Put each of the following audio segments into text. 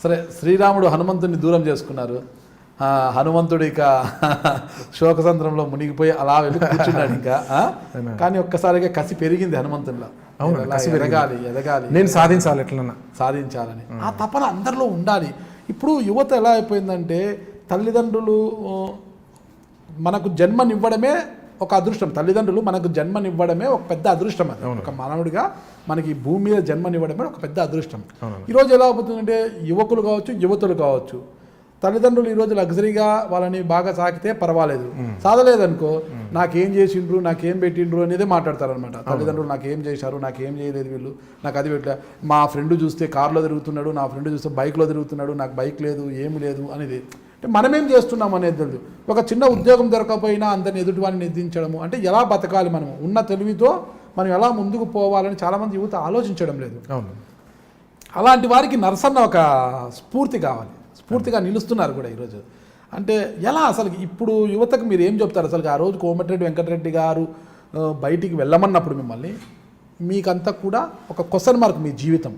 సరే, శ్రీరాముడు హనుమంతుడిని దూరం చేసుకున్నారు. హనుమంతుడు ఇక శోకసంద్రంలో మునిగిపోయి అలా వెళ్ళి కూర్చున్నాడు ఇంకా. కానీ ఒక్కసారిగా కసి పెరిగింది హనుమంతుడిలో. ఎదగాలి, నేను సాధించాలి, ఎట్లన్నా సాధించాలని ఆ తపన అందరిలో ఉండాలి. ఇప్పుడు యువత ఎలా అయిపోయిందంటే, తల్లిదండ్రులు మనకు జన్మనివ్వడమే ఒక అదృష్టం. తల్లిదండ్రులు మనకు జన్మనివ్వడమే ఒక పెద్ద అదృష్టం. అది ఒక మానవుడిగా మనకి భూమి మీద జన్మనివ్వడమే ఒక పెద్ద అదృష్టం. ఈరోజు ఎలా అవుతుందంటే, యువకులు కావచ్చు, యువతులు కావచ్చు, తల్లిదండ్రులు ఈరోజు లగ్జరీగా వాళ్ళని బాగా సాకితే పర్వాలేదు, సాధలేదనుకో నాకేం చేసిండ్రు, నాకేం పెట్టిండ్రు అనేదే మాట్లాడతారనమాట. తల్లిదండ్రులు నాకేం చేశారు, నాకేం చేయలేదు వీళ్ళు, నాకు అది పెట్టలే, మా ఫ్రెండ్ చూస్తే కార్లో తిరుగుతున్నాడు, నా ఫ్రెండ్ చూస్తే బైక్లో తిరుగుతున్నాడు, నాకు బైక్ లేదు, ఏమి లేదు అనేది. అంటే మనమేం చేస్తున్నాం అనేది తెలియదు. ఒక చిన్న ఉద్యోగం దొరకపోయినా అందరిని ఎదుటి వాడిని నిందించడము, అంటే ఎలా బతకాలి మనము, ఉన్న తెలివితో మనం ఎలా ముందుకు పోవాలని చాలామంది యువత ఆలోచించడం లేదు. అలాంటి వారికి నరసన్న ఒక స్ఫూర్తి కావాలి, స్ఫూర్తిగా నిలుస్తున్నారు కూడా ఈరోజు. అంటే ఎలా అసలు ఇప్పుడు యువతకు మీరు ఏం చెప్తారు అసలు? ఆ రోజు కోమటిరెడ్డి వెంకటరెడ్డి గారు బయటికి వెళ్ళమన్నప్పుడు మిమ్మల్ని, మీకంతా కూడా ఒక క్వశ్చన్ మార్క్ మీ జీవితం.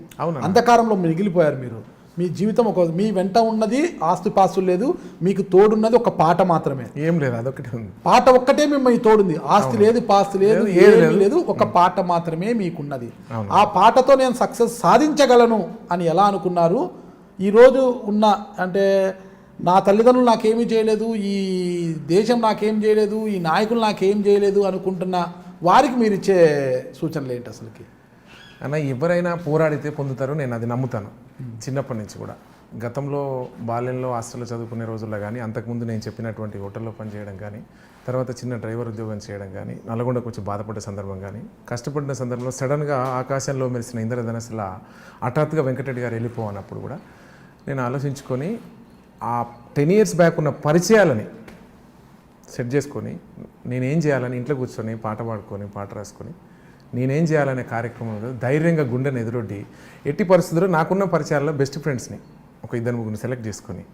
అంధకారంలో మిగిలిపోయారు మీరు. మీ జీవితం మీ వెంట ఉన్నది ఆస్తిపాస్తులు లేదు, మీకు తోడున్నది ఒక పాట మాత్రమే. ఏం లేదు, అదొకటి ఉంది, పాట ఒక్కటే మిమ్మల్ని తోడుంది. ఆస్తి లేదు, పాస్తి లేదు, ఏమీ లేదు, ఒక పాట మాత్రమే మీకున్నది. ఆ పాటతో నేను సక్సెస్ సాధించగలను అని ఎలా అనుకున్నారు? ఈరోజు ఉన్న అంటే నా తల్లిదండ్రులు నాకేమీ చేయలేదు, ఈ దేశం నాకేం చేయలేదు, ఈ నాయకులు నాకేం చేయలేదు అనుకుంటున్న వారికి మీరు ఇచ్చే సూచనలు ఏంటి అసలుకి? అన్న, ఎవరైనా పోరాడితే పొందుతారు, నేను అది నమ్ముతాను చిన్నప్పటి నుంచి కూడా. గతంలో బాల్యంలో హాస్టల్లో చదువుకునే రోజుల్లో కానీ, అంతకుముందు నేను చెప్పినటువంటి హోటల్లో పనిచేయడం కానీ, తర్వాత చిన్న డ్రైవర్ ఉద్యోగం చేయడం కానీ, నల్గొండకు వచ్చి బాధపడ్డ సందర్భం కానీ, కష్టపడిన సందర్భంలో సడన్గా ఆకాశంలో మెరిసిన ఇంద్రధనస్సులా హఠాత్తుగా వెంకటరెడ్డి గారు వెళ్ళిపోవన్నప్పుడు కూడా నేను ఆలోచించుకొని ఆ 10 years బ్యాక్ ఉన్న పరిచయాలని సెట్ చేసుకొని నేనేం చేయాలని ఇంట్లో కూర్చొని పాట పాడుకొని పాట రాసుకొని నేనేం చేయాలనే కార్యక్రమంలో ధైర్యంగా గుండెని ఎదురొడ్డి ఎట్టి పరిస్థితుల్లో నాకున్న పరిచయాల్లో బెస్ట్ ఫ్రెండ్స్ని ఒక 2-3 సెలెక్ట్ చేసుకొని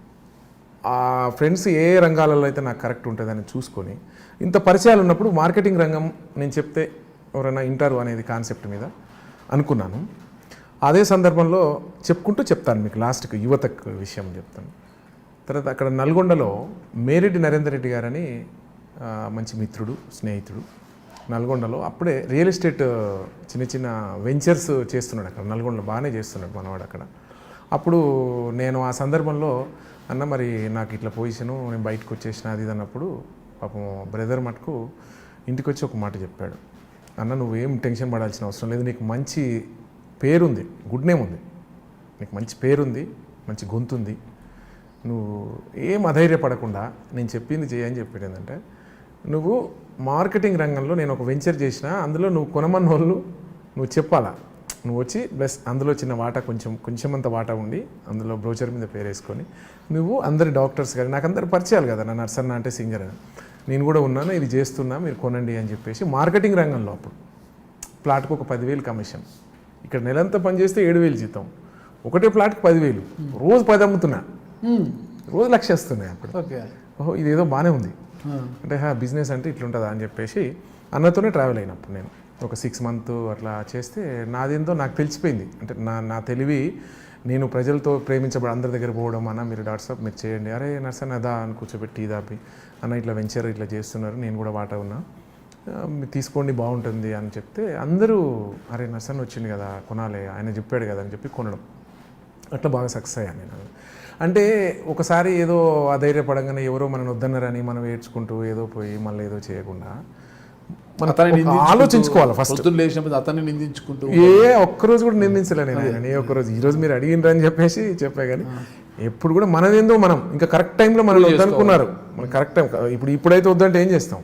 ఆ ఫ్రెండ్స్ ఏ రంగాలలో అయితే నాకు కరెక్ట్ ఉంటుందని చూసుకొని, ఇంత పరిచయాలు ఉన్నప్పుడు మార్కెటింగ్ రంగం నేను చెప్తే ఎవరైనా ఇంటారు అనేది కాన్సెప్ట్ మీద అనుకున్నాను. అదే సందర్భంలో చెప్తాను మీకు లాస్ట్కి యువతకు విషయం చెప్తాను. తర్వాత అక్కడ నల్గొండలో మేరెడ్డి నరేందర్ రెడ్డి గారని మంచి మిత్రుడు, స్నేహితుడు, నల్గొండలో అప్పుడే రియల్ ఎస్టేట్ చిన్న చిన్న వెంచర్స్ చేస్తున్నాడు. అక్కడ నల్గొండలో బాగానే చేస్తున్నాడు మనవాడు అక్కడ. అప్పుడు నేను ఆ సందర్భంలో అన్న మరి నాకు ఇట్లా పొజిషను, నేను బయటకు వచ్చేసిన అది అన్నప్పుడు పాపం బ్రదర్ మటుకు ఇంటికి వచ్చి ఒక మాట చెప్పాడు. అన్న, నువ్వేం టెన్షన్ పడాల్సిన అవసరం లేదు, నీకు మంచి పేరుంది, గుడ్ నేమ్ ఉంది, నీకు మంచి పేరుంది, మంచి గొంతుంది, నువ్వు ఏం అధైర్యపడకుండా నేను చెప్పింది చేయని చెప్పాడు. ఏంటంటే, నువ్వు మార్కెటింగ్ రంగంలో నేను ఒక వెంచర్ చేసిన, అందులో నువ్వు కొనమన్న వాళ్ళు నువ్వు చెప్పాలా, నువ్వు వచ్చి ప్లస్ అందులో చిన్న వాటా కొంచెమంత వాటా ఉండి అందులో బ్రోచర్ మీద పేరు వేసుకొని నువ్వు అందరి డాక్టర్స్ కానీ, నాకు అందరు పరిచయాలు కదా, నా నర్సన్న అంటే సింగర్ అని, నేను కూడా ఉన్నాను, ఇది చేస్తున్నా, మీరు కొనండి అని చెప్పేసి మార్కెటింగ్ రంగంలో అప్పుడు ప్లాట్కు ఒక 10,000 కమిషన్, ఇక్కడ నెలంతా పనిచేస్తే 7,000 జీతం, ఒకటే ప్లాట్కి 10,000, రోజు 10 అమ్ముతున్నా, రోజు 1,00,000 వస్తున్నాయి అప్పుడు. ఓహో, ఇదేదో బాగానే ఉంది అంటే బిజినెస్ అంటే ఇట్లుంటుందా అని చెప్పేసి అన్నతోనే ట్రావెల్ అయినప్పుడు నేను ఒక 6 months అట్లా చేస్తే నాదేందో నాకు తెలిసిపోయింది. అంటే నా తెలివి, నేను ప్రజలతో ప్రేమించబడి అందరి దగ్గర పోవడం, అన్న మీరు వాట్సాప్ మీరు చేయండి, అరే నర్సన్న అదా అని కూర్చోబెట్టి దాపి, అన్న ఇట్లా వెంచర్ ఇట్లా చేస్తున్నారు, నేను కూడా వాటా ఉన్నా, తీసుకోండి బాగుంటుంది అని చెప్తే అందరూ అరే నర్సన్న వచ్చింది కదా కొనాలి, ఆయన చెప్పాడు కదా అని చెప్పి కొనడం, అట్లా బాగా సక్సెస్ అయ్యాను నేను. అంటే ఒకసారి ఏదో అధైర్యపడంగానే ఎవరో మనం వద్దన్నారని మనం ఏడ్చుకుంటూ ఏదో పోయి మళ్ళీ ఏదో చేయకుండా ఆలోచించుకోవాలి. ఫస్ట్ లేచినప్పుడు అతన్ని నిందించుకుంటూ ఒక్కరోజు కూడా నిందించలేను నేను, ఒక్కరోజు ఈరోజు మీరు అడిగినరని చెప్పేసి చెప్పా. కానీ ఎప్పుడు కూడా మనదేందో మనం ఇంకా కరెక్ట్ టైంలో మనం వద్దనుకున్నారు, మనం కరెక్ట్ టైం ఇప్పుడైతే వద్దంటే ఏం చేస్తాం?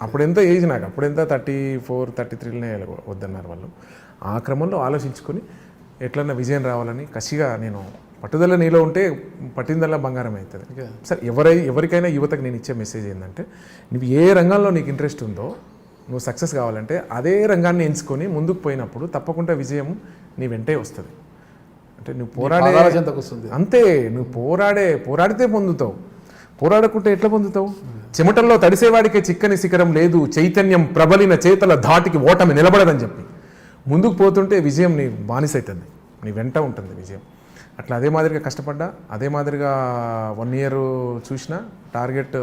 అప్పుడెంత ఏజ్ నాకు, అప్పుడెంత 34, 33 వద్దన్నారు వాళ్ళు. ఆ క్రమంలో ఆలోచించుకొని ఎట్లన్నా విజయం రావాలని కసిగా నేను పట్టుదల నీలో ఉంటే పట్టిందల్లా బంగారం అవుతుంది. సరే, ఎవరికైనా యువతకు నేను ఇచ్చే మెసేజ్ ఏంటంటే, నువ్వు ఏ రంగంలో నీకు ఇంట్రెస్ట్ ఉందో నువ్వు సక్సెస్ కావాలంటే అదే రంగాన్ని ఎంచుకొని ముందుకు పోయినప్పుడు తప్పకుండా విజయం నీ వెంటే వస్తుంది. అంటే నువ్వు అంతే, నువ్వు పోరాడితే పొందుతావు, పోరాడకుంటే ఎట్లా పొందుతావు? చెమటల్లో తడిసేవాడికే చిక్కని శిఖరం లేదు, చైతన్యం ప్రబలిన చేతల ధాటికి ఓటమి నిలబడదని చెప్పి ముందుకు పోతుంటే విజయం నీ బానిసైతుంది, నీ వెంట ఉంటుంది విజయం. అట్లా అదే మాదిరిగా కష్టపడ్డా, అదే మాదిరిగా 1 ఇయర్ చూసిన టార్గెట్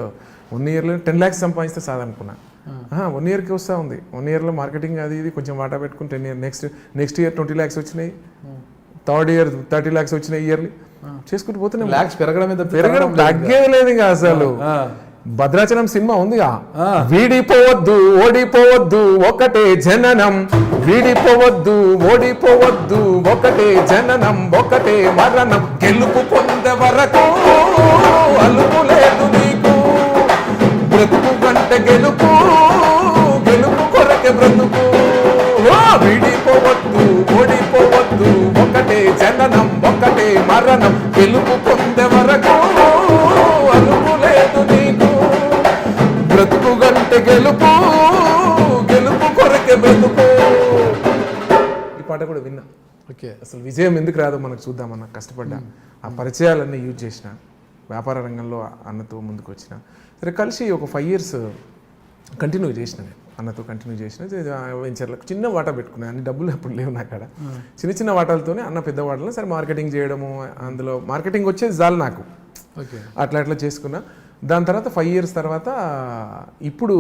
1 ఇయర్లో 10 lakhs సంపాదిస్తే సాధనుకున్నా. 1 ఇయర్కి వస్తూ ఉంది. 1 ఇయర్లో మార్కెటింగ్ అది ఇది కొంచెం వాటా పెట్టుకుని 10 ఇయర్ నెక్స్ట్ ఇయర్ 20 lakhs వచ్చినాయి, థర్డ్ ఇయర్ 30 lakhs వచ్చినాయి ఇయర్లీ. చేసుకుంటూ పోతున్నాం. లాక్స్ పెరగడం తగ్గేది లేదు ఇంకా అసలు. భద్రాచలం సినిమా ఉందిగా, వీడిపోవద్దు ఓడిపోవద్దు ఒకటే జననం, వీడిపోవద్దు ఓడిపోవద్దు ఒకటే జననం, ఒకటే మరణం, గెలుపు పొందే వరకు అలుపు లేదు నీకు, బ్రతుకు గంట గెలుపు, గెలుపు కొరకే బ్రతుకు. వీడిపోవద్దు ఓడిపోవద్దు ఒకటే జననం, ఒకటే మరణం, గెలుపు పొందే వరకు అలుపు లేదు నీకు, బ్రతుకు గంట గెలుపు, గెలుపు కొరకే బ్రతుకు. ఈ పాట కూడా విన్నా. ఓకే. అసలు విజయం ఎందుకు రాదో మనకు చూద్దామన్న కష్టపడ్డా. ఆ పరిచయాలన్నీ యూజ్ చేసిన, వ్యాపార రంగంలో అన్నతో ముందుకు వచ్చిన. సరే కలిసి ఒక 5 years కంటిన్యూ చేసిన, నేను అన్నతో కంటిన్యూ చేసిన. వెంచర్లకు చిన్న వాటా పెట్టుకున్నాను, అన్ని డబ్బులు అప్పుడు లేవు నా కాడ. చిన్న చిన్న వాటాలతోనే అన్న పెద్ద వాటాలను సరే మార్కెటింగ్ చేయడము, అందులో మార్కెటింగ్ వచ్చేది చాలు నాకు. ఓకే. అట్లా చేసుకున్నా. దాని తర్వాత 5 years తర్వాత ఇప్పుడు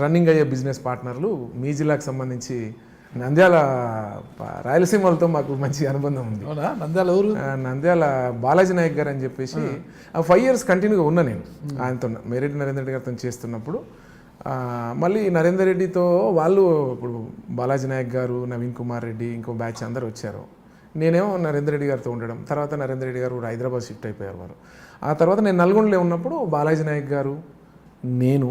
రన్నింగ్ అయ్యే బిజినెస్ పార్ట్నర్లు మీ జిల్లాకు సంబంధించి నంద్యాల రాయలసీమలతో మాకు మంచి అనుబంధం ఉంది. నంద్యాల ఊరు నంద్యాల బాలాజీ నాయక్ గారు అని చెప్పేసి ఆ 5 years కంటిన్యూగా ఉన్నా నేను ఆయనతో. మేరెడ్డి నరేందర్ రెడ్డి గారితో చేస్తున్నప్పుడు మళ్ళీ నరేందర్ రెడ్డితో వాళ్ళు, ఇప్పుడు బాలాజీ నాయక్ గారు, నవీన్ కుమార్ రెడ్డి, ఇంకో బ్యాచ్ అందరు వచ్చారు. నేనేమో నరేందర్ రెడ్డి గారితో ఉండడం. తర్వాత నరేందర్ రెడ్డి గారు హైదరాబాద్ షిఫ్ట్ అయిపోయారు వారు. ఆ తర్వాత నేను నల్గొండలో ఉన్నప్పుడు బాలాజీ నాయక్ గారు, నేను,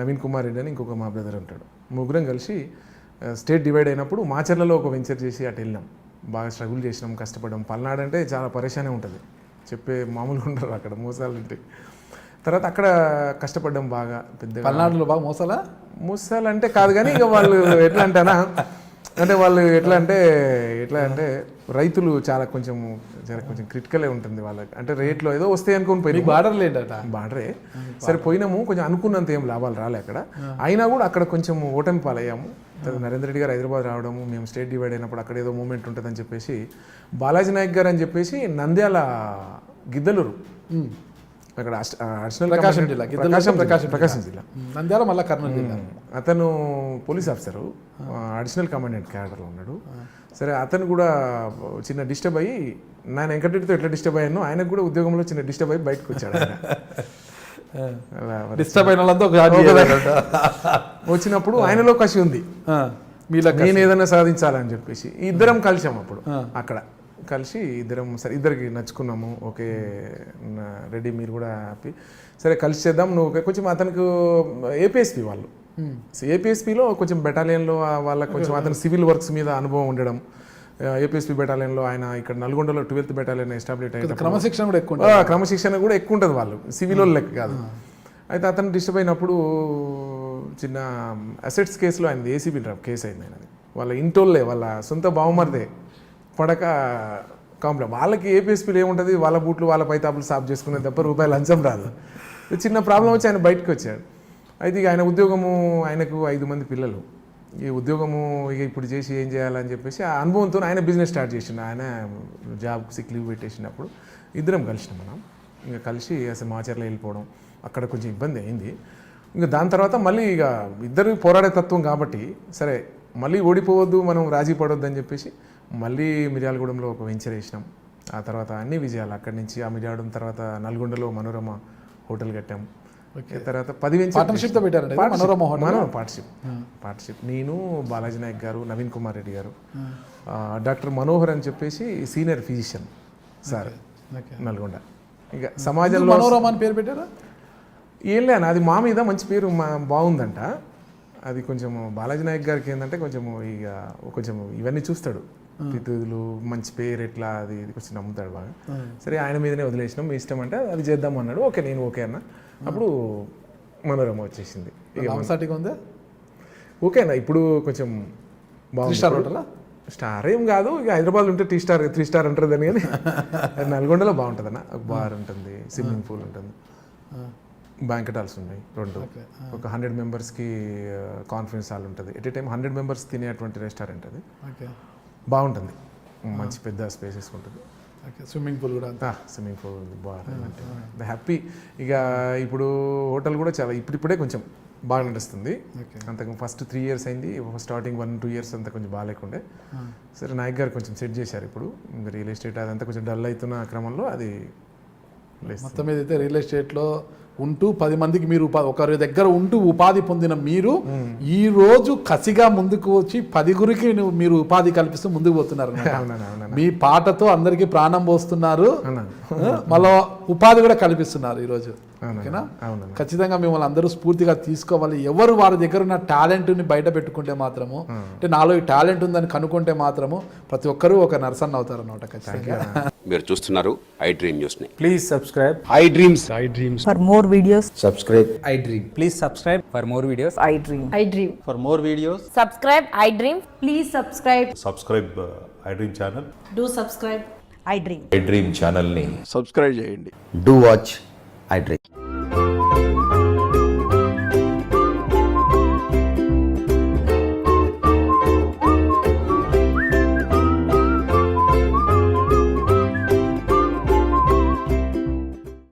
నవీన్ కుమార్ రెడ్డి అని ఇంకొక మా బ్రదర్ ఉంటాడు, ముగ్గురం కలిసి స్టేట్ డివైడ్ అయినప్పుడు మాచర్లలో ఒక వెంచర్ చేసి అటు వెళ్ళాం. బాగా స్ట్రగుల్ చేసినాం, కష్టపడ్డాం. పల్నాడు అంటే చాలా పరేషానే ఉంటుంది, చెప్పే మామూలుగా ఉండరు అక్కడ, మోసాలు ఉంటాయి. తర్వాత అక్కడ కష్టపడ్డాం బాగా. పెద్ద పల్నాడులో బాగా మోసాలు అంటే కాదు కానీ ఇక వాళ్ళు ఎట్లా అంటేనా, అంటే వాళ్ళు ఎట్లా అంటే రైతులు చాలా కొంచెం క్రిటికలే ఉంటుంది వాళ్ళకి. అంటే రేట్లో ఏదో వస్తాయి అనుకుని పోయి బార్డరే సరే పోయినాము, కొంచెం అనుకున్నంత ఏం లాభాలు రాలే అక్కడ. అయినా కూడా అక్కడ కొంచెం ఓటమి పాలయ్యాము. నరేంద్ర రెడ్డి గారు హైదరాబాద్ రావడము, మేము స్టేట్ డివైడ్ అయినప్పుడు అక్కడ ఏదో మూమెంట్ ఉంటుందని చెప్పేసి బాలాజీ నాయక్ గారు అని చెప్పేసి నంద్యాల గిద్దలూరు, అక్కడ ప్రకాశం జిల్లా, ప్రకాశం జిల్లా, నంద్యాల మళ్ళీ కర్నూలు జిల్లా. అతను పోలీస్ ఆఫీసరు, అడిషనల్ కమాండెంట్ క్యాడర్లో ఉన్నాడు. సరే అతను కూడా చిన్న డిస్టర్బ్ అయ్యి, నేను వెంకటరెడ్డితో ఎట్లా డిస్టర్బ్ అయ్యాను, ఆయనకు కూడా ఉద్యోగంలో చిన్న డిస్టర్బ్ అయ్యి బయటకు వచ్చాడు. డిస్టర్బ్ అయిన వచ్చినప్పుడు ఆయనలో కసి ఉంది, నేను ఏదైనా సాధించాలని చెప్పేసి ఇద్దరం కలిసాం. అప్పుడు అక్కడ కలిసి ఇద్దరం సరే ఇద్దరికి నచ్చుకున్నాము. ఓకే రెడ్డి మీరు కూడా హ్యాపీ, సరే కలిసి చేద్దాం. నువ్వు కొంచెం అతనికి ఏపీఎస్పీ వాళ్ళు, ఏపీఎస్పీలో కొంచెం బెటాలియన్లో వాళ్ళకి కొంచెం అతను సివిల్ వర్క్స్ మీద అనుభవం ఉండడం. ఏపీఎస్పీ బెటాలియన్లో ఆయన ఇక్కడ నల్గొండలో 12th బెటాలియన్ ఎస్టాబ్లిష్ అయ్యి క్రమశిక్షణ కూడా ఎక్కువ ఉంటుంది వాళ్ళు, సివిల్ వాళ్ళు లెక్క కాదు. అయితే అతను డిస్టర్బ్ అయినప్పుడు చిన్న అసెట్స్ కేసులో ఆయన ఏసీబీ కేసు అయింది. ఆయనది వాళ్ళ ఇంటోళ్ళే, వాళ్ళ సొంత బావమరిదే పడక కాంప్లైంట్. వాళ్ళకి ఏపీఎస్పీలో ఏముంటుంది, వాళ్ళ బూట్లు వాళ్ళ పైతాపులు సాఫ్ చేసుకునే తప్ప రూపాయలు లంచం రాదు. చిన్న ప్రాబ్లం వచ్చి ఆయన బయటకు వచ్చాడు. అయితే ఇక ఆయన ఉద్యోగము, ఆయనకు 5 మంది పిల్లలు, ఈ ఉద్యోగము ఇక ఇప్పుడు చేసి ఏం చేయాలని చెప్పేసి ఆ అనుభవంతో ఆయన బిజినెస్ స్టార్ట్ చేసిండు. ఆయన జాబ్ సిక్ లీవ్ పెట్టేసినప్పుడు ఇద్దరం కలిసినాం మనం. ఇంకా కలిసి అసలు మాచర్లో వెళ్ళిపోవడం, అక్కడ కొంచెం ఇబ్బంది అయింది. ఇంకా దాని తర్వాత మళ్ళీ ఇక ఇద్దరు పోరాడే తత్వం కాబట్టి సరే మళ్ళీ ఓడిపోవద్దు, మనం రాజీ పడవద్దు అని చెప్పేసి మళ్ళీ మిర్యాలగూడెంలో ఒక వెంచర్ వేసినాం. ఆ తర్వాత అన్ని విజయాలు. అక్కడి నుంచి ఆ మిర్యాలగూడెం తర్వాత నల్గొండలో మనోరమ హోటల్ కట్టాం. తర్వాత 10 వెంచర్ పార్ట్నర్షిప్తో పెట్టారు. పార్ట్నర్షిప్ నేను, బాలాజీ నాయక్ గారు, నవీన్ కుమార్ రెడ్డి గారు, డాక్టర్ మనోహర్ అని చెప్పేసి సీనియర్ ఫిజిషియన్ సార్ నల్గొండ. ఇక సమాజంలో మనోరమ అని పేరు పెట్టారా? ఏం లేనా, అది మా మీద మంచి పేరు బాగుందంట. అది కొంచెం బాలాజీ నాయక్ గారికి ఏంటంటే కొంచెం ఇవన్నీ చూస్తాడు, తిథులు మంచి పేరు ఎట్లా అది కొంచెం నమ్ముతాడు బాగా. సరే ఆయన మీదనే వదిలేసినాం, మీ ఇష్టం అంటే అది చేద్దాం అన్నాడు. ఓకే నేను ఓకే అన్న. అప్పుడు మనోరమ వచ్చేసింది. ఓకేనా ఇప్పుడు కొంచెం బాగుంది. స్టార్ ఏం కాదు, ఇక హైదరాబాద్ ఉంటే 3 స్టార్ అంటారు దాన్ని, కానీ నల్గొండలో బాగుంటుంది అన్న. ఒక బార్ ఉంటుంది, స్విమ్మింగ్ పూల్ ఉంటుంది, బ్యాంకెట్ హాల్స్ ఉన్నాయి 2. ఒక 100 మెంబర్స్కి కాన్ఫరెన్స్ హాల్ ఉంటుంది. ఎట్ ఏ టైం 100 మెంబర్స్ తినేటువంటి రెస్టారెంట్ అది. బాగుంటుంది, మంచి పెద్ద స్పేసెస్ ఉంటుంది. ఓకే, స్విమ్మింగ్ పూల్ కూడా అంతా. స్విమ్మింగ్ పూల్ బాగా హ్యాపీ. ఇక ఇప్పుడు హోటల్ కూడా చాలా ఇప్పుడిప్పుడే కొంచెం బాగా నడుస్తుంది. అంతకు ఫస్ట్ 3 years అయింది, స్టార్టింగ్ 1-2 years అంతా కొంచెం బాగాలేకుండే. సరే నాయక్ గారు కొంచెం సెట్ చేశారు. ఇప్పుడు రియల్ ఎస్టేట్ అదంతా కొంచెం డల్ అవుతున్న క్రమంలో అది మొత్తం మీద అయితే రియల్ ఎస్టేట్లో ఉంటూ 10 మందికి మీరు ఒకరి దగ్గర ఉంటూ ఉపాధి పొందిన మీరు ఈ రోజు కసిగా ముందుకు వచ్చి 10గురికి మీరు ఉపాధి కల్పిస్తూ ముందుకు పోతున్నారు. మీ పాటతో అందరికీ ప్రాణం పోస్తున్నారు, మళ్ళీ ఉపాధి కూడా కల్పిస్తున్నారు ఈరోజు. ఓకేనా? ఖచ్చితంగా మిమ్మల్ని అందరూ స్ఫూర్తిగా తీసుకోవాలి. ఎవరు వారి దగ్గర ఉన్న టాలెంట్ని బయట పెట్టుకుంటే మాత్రము, అంటే నాలో ఈ టాలెంట్ ఉందని కనుక్కుంటే మాత్రము ప్రతి ఒక్కరూ ఒక నర్సన్ అవుతారు అన్నమాట. ఖచ్చితంగా మీరు చూస్తున్నారు ఐ డ్రీమ్ న్యూస్ ని. Please subscribe. I dreams For more videos, Subscribe. I Dream. Please subscribe for more videos. I dream. I dream. For more videos, Subscribe, I dream. Please subscribe. Subscribe I dream channel. Do subscribe. I dream. I Dream ఛానల్ని subscribe చేయండి. Do watch I dream.